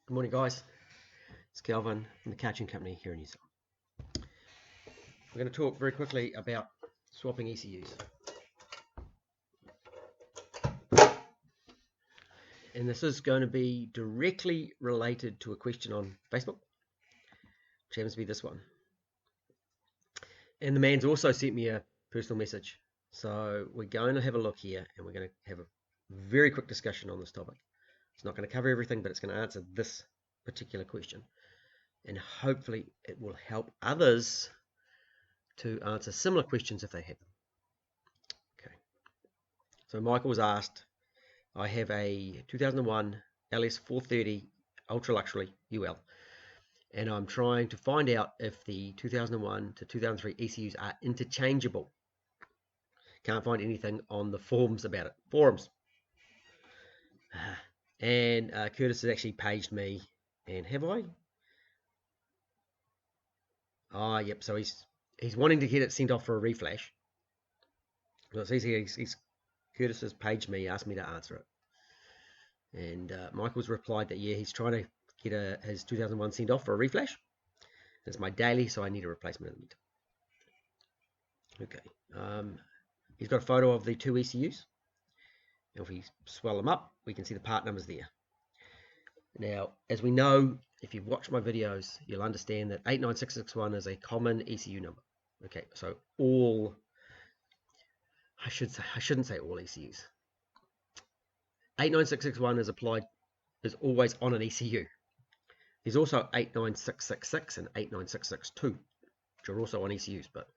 Good morning, guys. It's Calvin from the Coaching Company here in New Zealand. We're going to talk very quickly about swapping ECUs. And this is going to be directly related to a question on Facebook, which happens to be this one. And the man's also sent me a personal message. So we're going to have a look here and we're going to have a very quick discussion on this topic. It's not going to cover everything, but it's going to answer this particular question. And hopefully it will help others to answer similar questions if they have them. Okay. So Michael was asked, I have a 2001 LS430 Ultra Luxury UL, and I'm trying to find out if the 2001 to 2003 ECUs are interchangeable. Can't find anything on the forums about it. And Curtis has actually paged me, and have I? Ah, yep. So he's wanting to get it sent off for a reflash. Well, it says here Curtis has paged me, asked me to answer it. And Michael's replied that, yeah, he's trying to get his 2001 sent off for a reflash. It's my daily, so I need a replacement in the meantime. Okay. He's got a photo of the two ECUs. And if we swell them up, we can see the part numbers there. Now, as we know, if you've watched my videos, you'll understand that 89661 is a common ECU number. Okay, so I shouldn't say all ECUs. 89661 is always on an ECU. There's also 89666 and 89662, which are also on ECUs, but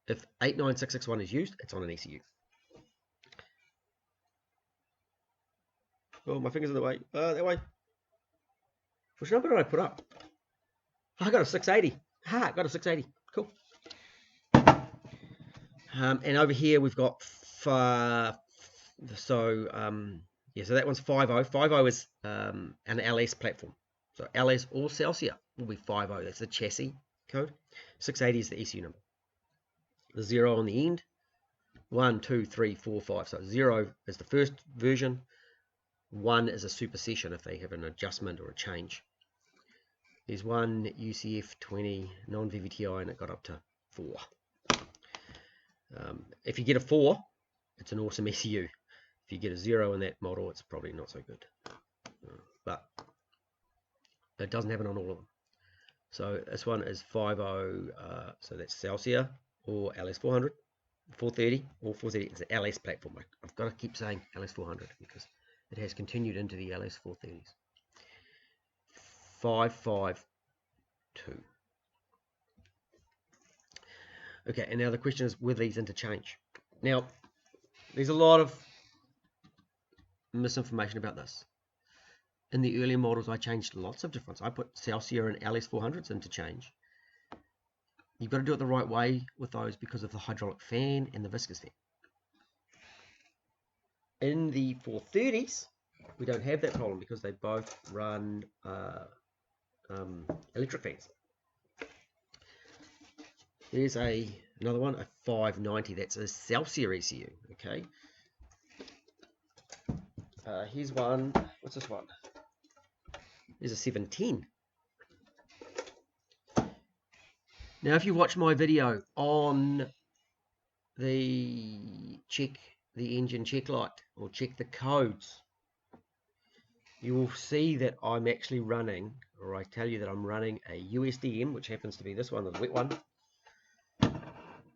if 89661 is used, it's on an ECU. Oh, my finger's in the way. That way. Which number did I put up? I got a 680. I got a 680. Cool. And over here we've got so that one's 50. 50 is an LS platform. So LS or Celsius will be 50. That's the chassis code. 680 is the ECU number. The 0 on the end. 1, 2, 3, 4, 5. So 0 is the first version. 1 is a supersession if they have an adjustment or a change. There's one UCF 20 non-VVTI and it got up to 4. If you get a 4, it's an awesome ECU. If you get a 0 in that model, it's probably not so good. But it doesn't happen on all of them. So this one is 50, so that's Celsius or LS400, 430 or 430. It's an LS platform. I've got to keep saying LS400 because it has continued into the LS430s. 552. Okay, and now the question is whether these interchange. Now, there's a lot of misinformation about this. In the earlier models, I changed lots of difference. I put Celsius and LS400s interchange. You've got to do it the right way with those because of the hydraulic fan and the viscous fan. In the 430s, we don't have that problem because they both run electric fans. Here's another one, a 590. That's a Celsius ECU. Okay. Here's one. What's this one? There's a 710. Now, if you watch my video on the check the engine check light or check the codes, you will see that I'm actually running, or I tell you that I'm running a USDM, which happens to be this one, the wet one,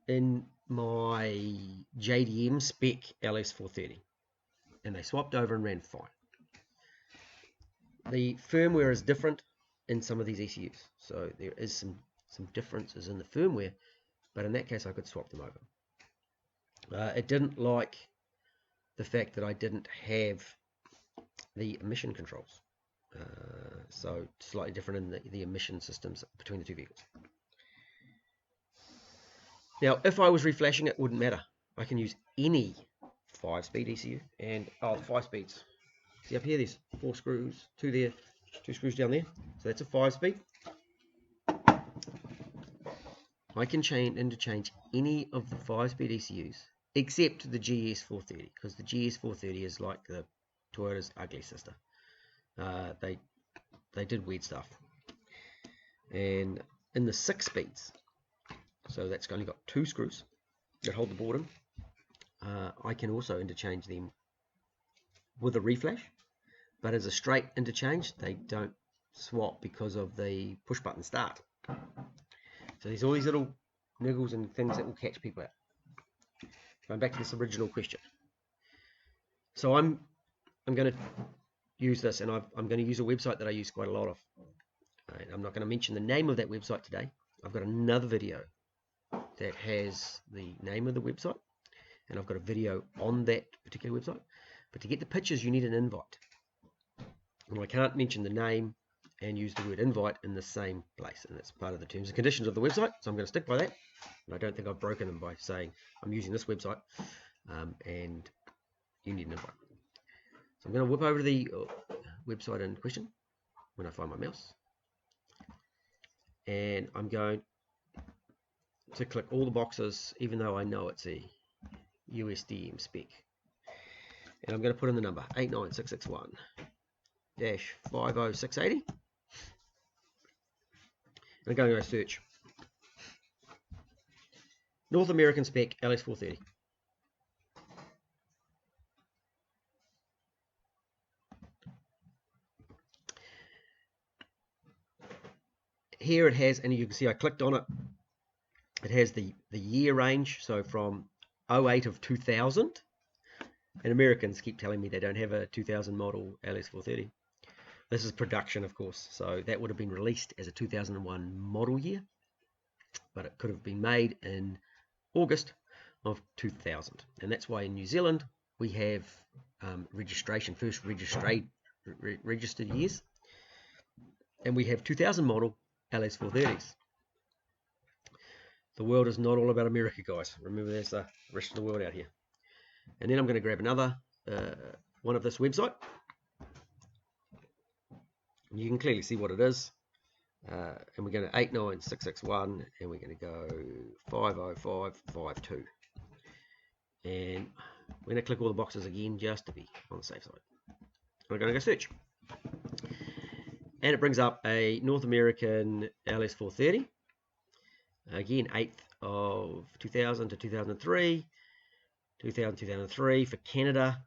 in my JDM spec LS430. And they swapped over and ran fine. The firmware is different in some of these ECUs. So there is some differences in the firmware, but in that case I could swap them over. It didn't like the fact that I didn't have the emission controls. So slightly different in the emission systems between the two vehicles. Now, if I was reflashing, it wouldn't matter. I can use any 5-speed ECU, and the 5 speeds. See up here, there's 4 screws, 2 there, 2 screws down there. So that's a 5-speed. I can interchange any of the 5-speed ECUs except the GS430, because the GS430 is like the Toyota's ugly sister. They did weird stuff. And in the 6 speeds, so that's only got 2 screws that hold the board in, I can also interchange them with a reflash, but as a straight interchange they don't swap because of the push button start. So there's all these little niggles and things that will catch people out. Going back to this original question, so I'm going to use this, and I'm going to use a website that I use quite a lot of. I'm not going to mention the name of that website today. I've got another video that has the name of the website, and I've got a video on that particular website. But to get the pictures, you need an invite. And I can't mention the name and use the word invite in the same place, and that's part of the terms and conditions of the website, so I'm going to stick by that. And I don't think I've broken them by saying I'm using this website and you need an invite. So I'm going to whip over to the website in question when I find my mouse, and I'm going to click all the boxes, even though I know it's a USDM spec, and I'm going to put in the number 89661-50680, and I'm going to go search North American spec LS430. Here it has, and you can see I clicked on it, it has the year range, so from 08 of 2000, and Americans keep telling me they don't have a 2000 model LS430. This is production, of course, so that would have been released as a 2001 model year, but it could have been made in August of 2000, and that's why in New Zealand we have registration, first registered years, and we have 2000 model LS430s. The world is not all about America, guys. Remember, there's the rest of the world out here. And then I'm going to grab another one of this website. You can clearly see what it is. And we're going to 89661, and we're going to go 50552. And we're going to click all the boxes again just to be on the safe side. We're going to go search. And it brings up a North American LS430. Again, 8th of 2000 to 2003, 2003 for Canada.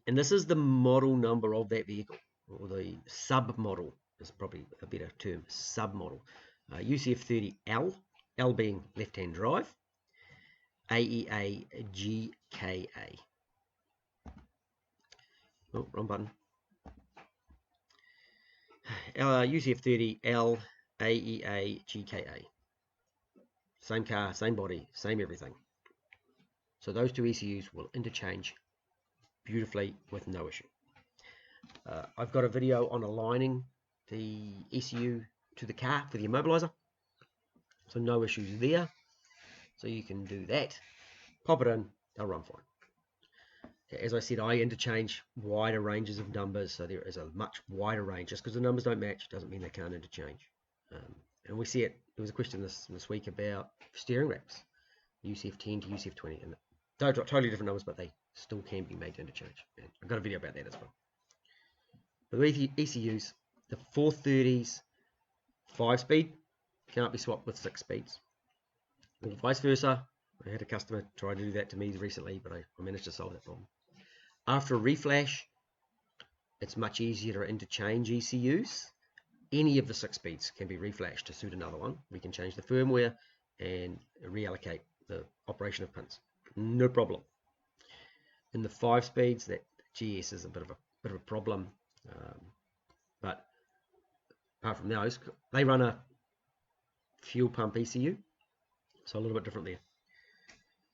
And this is the model number of that vehicle, or the sub-model is probably a better term, sub-model. UCF30L, L being left-hand drive, AEA GKA. Oh, wrong button. UCF30L, AEA GKA. Same car, same body, same everything. So those two ECUs will interchange beautifully with no issue. I've got a video on aligning the ECU to the car for the immobilizer, so no issues there. So you can do that, pop it in, they'll run fine. As I said, I interchange wider ranges of numbers, so there is a much wider range. Just because the numbers don't match doesn't mean they can't interchange. And we see it. There was a question this week about steering wraps, UCF10 to UCF20, and totally different numbers, but they still can be made to interchange. And I've got a video about that as well. But with ECUs, the 430s 5-speed can't be swapped with 6 speeds, or vice versa. I had a customer try to do that to me recently, but I managed to solve that problem. After a reflash, it's much easier to interchange ECUs. Any of the 6 speeds can be reflashed to suit another one. We can change the firmware and reallocate the operation of pins. No problem. In the 5 speeds, that GS is a bit of a problem. But apart from those, they run a fuel pump ECU, so a little bit different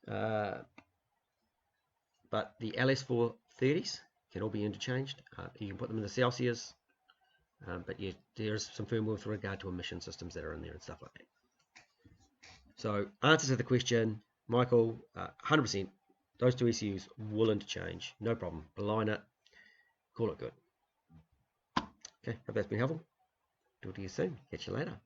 there. But the LS430s can all be interchanged. You can put them in the Celsius, but yeah, there's some firmware with regard to emission systems that are in there and stuff like that. So answer to the question, Michael, 100%, those two ECUs will interchange, no problem. Align it, call it good. Okay, hope that's been helpful. Talk to you soon. Catch you later.